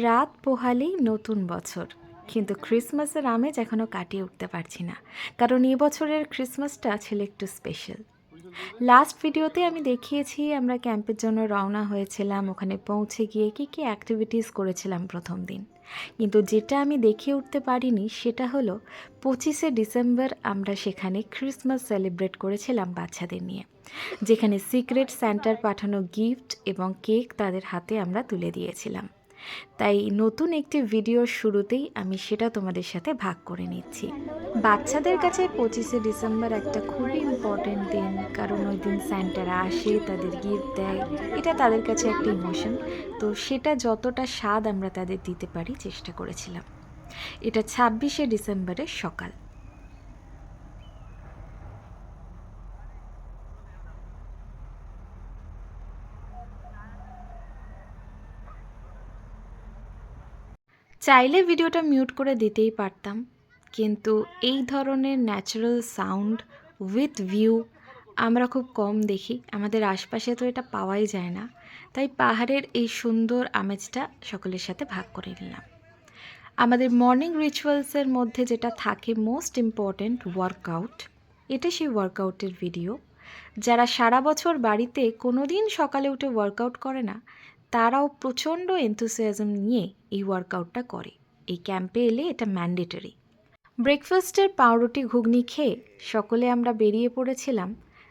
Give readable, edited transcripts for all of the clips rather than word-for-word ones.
রাত পোহালেই নতুন বছর, কিন্তু ক্রিসমাসের আমেজ এখনও কাটিয়ে উঠতে পারছি না, কারণ এবছরের ক্রিসমাসটা ছিল একটু স্পেশাল। লাস্ট ভিডিওতে আমি দেখিয়েছি আমরা ক্যাম্পের জন্য রওনা হয়েছিলাম, ওখানে পৌঁছে গিয়ে কী কী অ্যাক্টিভিটিস করেছিলাম প্রথম দিন। কিন্তু যেটা আমি দেখিয়ে উঠতে পারিনি সেটা হলো 25শে ডিসেম্বর আমরা সেখানে ক্রিসমাস সেলিব্রেট করেছিলাম বাচ্চাদের নিয়ে, যেখানে সিক্রেট স্যান্টার পাঠানো গিফট এবং কেক তাদের হাতে আমরা তুলে দিয়েছিলাম। তাই নতুন একটি ভিডিওর শুরুতেই আমি সেটা তোমাদের সাথে ভাগ করে নিচ্ছি। বাচ্চাদের কাছে 25শে ডিসেম্বর একটা খুবই ইম্পর্টেন্ট দিন, কারণ ওই দিন স্যান্টারা আসে, তাদের গিফট দেয়, এটা তাদের কাছে একটা ইমোশন। তো সেটা যতটা স্বাদ আমরা তাদের দিতে পারি চেষ্টা করেছিলাম। এটা 26শে ডিসেম্বরের সকাল। চাইলে ভিডিওটা মিউট করে দিতেই পারতাম, কিন্তু এই ধরনের ন্যাচারাল সাউন্ড উইথ ভিউ আমরা খুব কম দেখি, আমাদের আশপাশে তো এটা পাওয়াই যায় না। তাই পাহাড়ের এই সুন্দর আমেজটা সকলের সাথে ভাগ করে নিলাম। আমাদের মর্নিং রিচুয়ালসের মধ্যে যেটা থাকে মোস্ট ইম্পর্ট্যান্ট, ওয়ার্কআউট। এটা সেই ওয়ার্কআউটের ভিডিও। যারা সারা বছর বাড়িতে কোনো দিন সকালে উঠে ওয়ার্কআউট করে না, তারাও প্রচণ্ড এনথুসিয়াজম নিয়ে এই ওয়ার্কআউটটা করে। এই ক্যাম্পে এলে এটা ম্যান্ডেটরি। ব্রেকফাস্টের পাউরুটি ঘুগনি খেয়ে সকলে আমরা বেরিয়ে পড়েছিলাম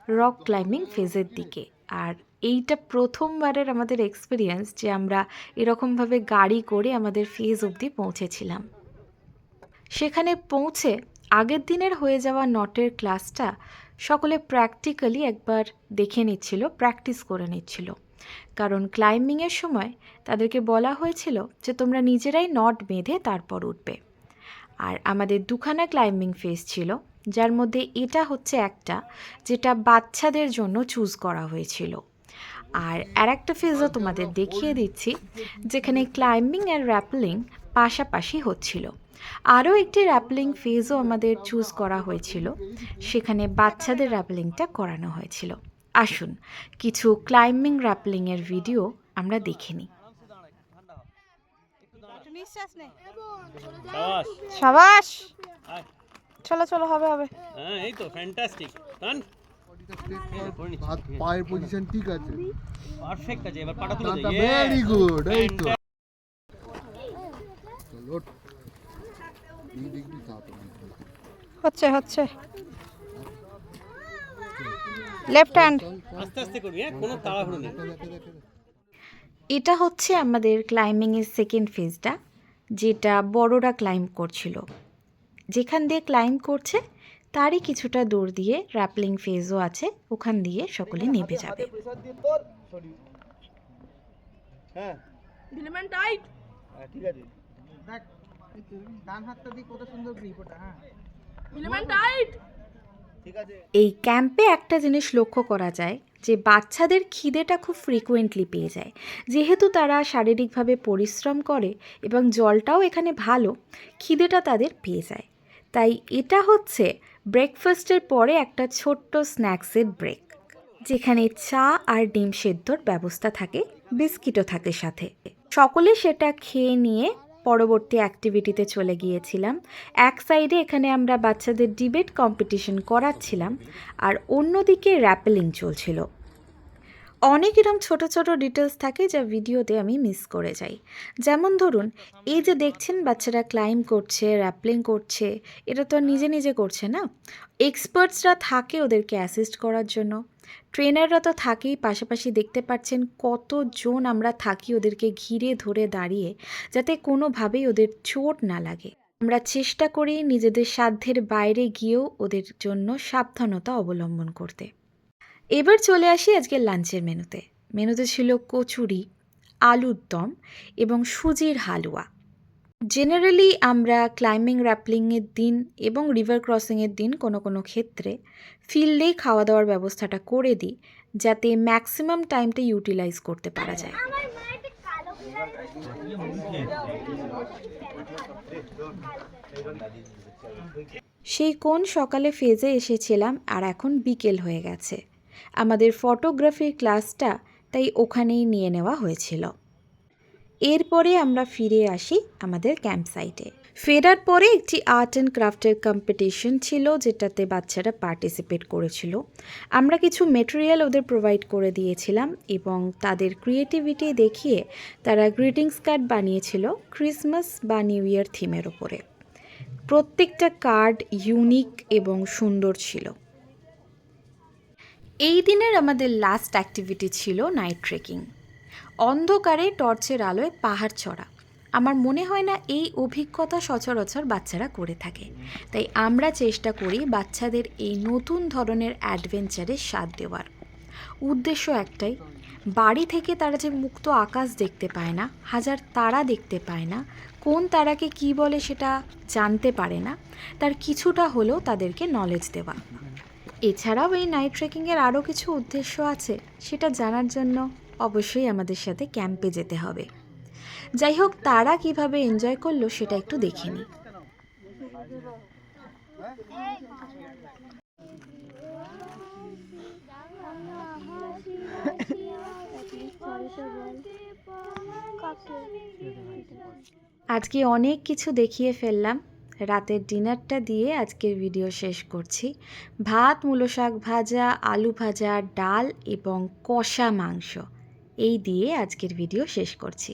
রক ক্লাইম্বিং ফেজের দিকে। আর এইটা প্রথমবারের আমাদের এক্সপিরিয়েন্স যে আমরা এরকমভাবে গাড়ি করে আমাদের ফেজ অবধি পৌঁছেছিলাম। সেখানে পৌঁছে আগের দিনের হয়ে যাওয়া নটের ক্লাসটা সকলে প্র্যাকটিক্যালি একবার দেখে নিচ্ছিল, প্র্যাকটিস করে নিচ্ছিল। কারণ ক্লাইম্বিংয়ের সময় তাদেরকে বলা হয়েছিল যে তোমরা নিজেরাই নট বেঁধে তারপর উঠবে। আর আমাদের দুখানা ক্লাইম্বিং ফেজ ছিল, যার মধ্যে এটা হচ্ছে একটা যেটা বাচ্চাদের জন্য চুজ করা হয়েছিল। আর একটা ফেজও তোমাদের দেখিয়ে দিচ্ছি, যেখানে ক্লাইম্বিং আর র্যাপলিং পাশাপাশি হচ্ছিল। আরও একটি র্যাপলিং ফেজও আমাদের চুজ করা হয়েছিল, সেখানে বাচ্চাদের র্যাপলিংটা করানো হয়েছিল। আসুন কিছু ক্লাইম্বিং র্যাপলিংয়ের ভিডিও আমরা দেখে নিই। সাবাস, চলো চলো, হবে হবে। হ্যাঁ, এই তো ফ্যান্টাস্টিক। ডান। হাত পায়ের পজিশন ঠিক আছে, পারফেক্ট আছে। এবার পাটা তুলে দে। Very good. এই তো চলো, এই দেখবি তাড়াতাড়ি হচ্ছে হচ্ছে। Left hand. আস্তে আস্তে করবি, হ্যাঁ, কোনো তাড়াহুড়ো নেই। এটা হচ্ছে আমাদের ক্লাইম্বিংয়ের সেকেন্ড ফেজটা, যেটা বড়রা ক্লাইম্ব করছিল। যেখান দিয়ে ক্লাইম্ব করছে তারই কিছুটা দূর দিয়ে র্যাপলিং ফেজও আছে, ওখান দিয়ে সকলে নেমে যাবে। হ্যাঁ, এলিমেন্ট টাইট। ঠিক আছে। দেখ ডান হাতটা দিয়ে কত সুন্দর গ্রিপ ওটা। হ্যাঁ, এলিমেন্ট টাইট। ঠিক আছে। এই ক্যাম্পে একটা জিনিস লক্ষ্য করা যায় যে বাচ্চাদের খিদেটা খুব ফ্রিকোয়েন্টলি পেয়ে যায়, যেহেতু তারা শারীরিকভাবে পরিশ্রম করে এবং জলটাও এখানে ভালো, খিদেটা তাদের পেয়ে যায়। তাই এটা হচ্ছে ব্রেকফাস্টের পরে একটা ছোট্ট স্ন্যাক্সের ব্রেক, যেখানে চা আর ডিম সেদ্ধর ব্যবস্থা থাকে, বিস্কিটও থাকে সাথে। সকলে সেটা খেয়ে নিয়ে পরবর্তী অ্যাক্টিভিটিতে চলে গিয়েছিলাম। এক সাইডে এখানে আমরা বাচ্চাদের ডিবেট কম্পিটিশন করাচ্ছিলাম, আর অন্যদিকে র্যাপেলিং চলছিল। অনেক এরকম ছোটো ছোটো ডিটেলস থাকে যা ভিডিওতে আমি মিস করে যাই। যেমন ধরুন, এই যে দেখছেন বাচ্চারা ক্লাইম্ব করছে, র্যাপলিং করছে, এটা তো আর নিজে নিজে করছে না, এক্সপার্টসরা থাকে ওদেরকে অ্যাসিস্ট করার জন্য। ট্রেনাররা তো থাকেই, পাশাপাশি দেখতে পাচ্ছেন কতজন আমরা থাকি ওদেরকে ঘিরে ধরে দাঁড়িয়ে, যাতে কোনোভাবেই ওদের চোট না লাগে। আমরা চেষ্টা করি নিজেদের সাধ্যের বাইরে গিয়েও ওদের জন্য সাবধানতা অবলম্বন করতে। এবার চলে আসি আজকের লাঞ্চের মেনুতে। মেনুতে ছিল কচুরি, আলুর দম এবং সুজির হালুয়া। জেনারেলি আমরা ক্লাইম্বিং র্যাপলিংয়ের দিন এবং রিভার ক্রসিংয়ের দিন কোনো কোনো ক্ষেত্রে ফিল্ডেই খাওয়া দাওয়ার ব্যবস্থাটা করে দিই, যাতে ম্যাক্সিমাম টাইমটা ইউটিলাইজ করতে পারা যায়। সেই কোন সকালে ফেজে এসেছিলাম আর এখন বিকেল হয়ে গেছে। আমাদের ফটোগ্রাফির ক্লাসটা তাই ওখানেই নিয়ে নেওয়া হয়েছিল। এরপরে আমরা ফিরে আসি আমাদের ক্যাম্প সাইটে। ফেরার পরে একটি আর্ট অ্যান্ড ক্রাফটের কম্পিটিশন ছিল, যেটাতে বাচ্চারা পার্টিসিপেট করেছিল। আমরা কিছু মেটেরিয়াল ওদের প্রোভাইড করে দিয়েছিলাম এবং তাদের ক্রিয়েটিভিটি দেখিয়ে তারা গ্রিটিংস কার্ড বানিয়েছিল ক্রিসমাস বা নিউ ইয়ার থিমের ওপরে। প্রত্যেকটা কার্ড ইউনিক এবং সুন্দর ছিল। এই দিনের আমাদের লাস্ট অ্যাক্টিভিটি ছিল নাইট ট্রেকিং। অন্ধকারে টর্চের আলোয় পাহাড় চড়া। আমার মনে হয় না এই অভিজ্ঞতা সচরাচর বাচ্চারা করে থাকে, তাই আমরা চেষ্টা করি বাচ্চাদের এই নতুন ধরনের অ্যাডভেঞ্চারের স্বাদ দেওয়ার। উদ্দেশ্য একটাই, বাড়ি থেকে তারা যে মুক্ত আকাশ দেখতে পায় না, হাজার তারা দেখতে পায় না, কোন তারাকে কি বলে সেটা জানতে পারে না, তার কিছুটা হলেও তাদেরকে নলেজ দেওয়া। এছাড়াও এই নাইট ট্রেকিংয়ের আরও কিছু উদ্দেশ্য আছে, সেটা জানার জন্য অবশ্যই আমাদের সাথে ক্যাম্পে যেতে হবে। যাই হোক, তারা কিভাবে এনজয় করলো সেটা একটু দেখে নিই। আজকে অনেক কিছু দেখিয়ে ফেললাম। রাতের ডিনারটা দিয়ে আজকের ভিডিও শেষ করছি। ভাত, মূলো শাক ভাজা, আলু ভাজা, ডাল এবং কষা মাংস, এই দিয়ে আজকের ভিডিও শেষ করছি।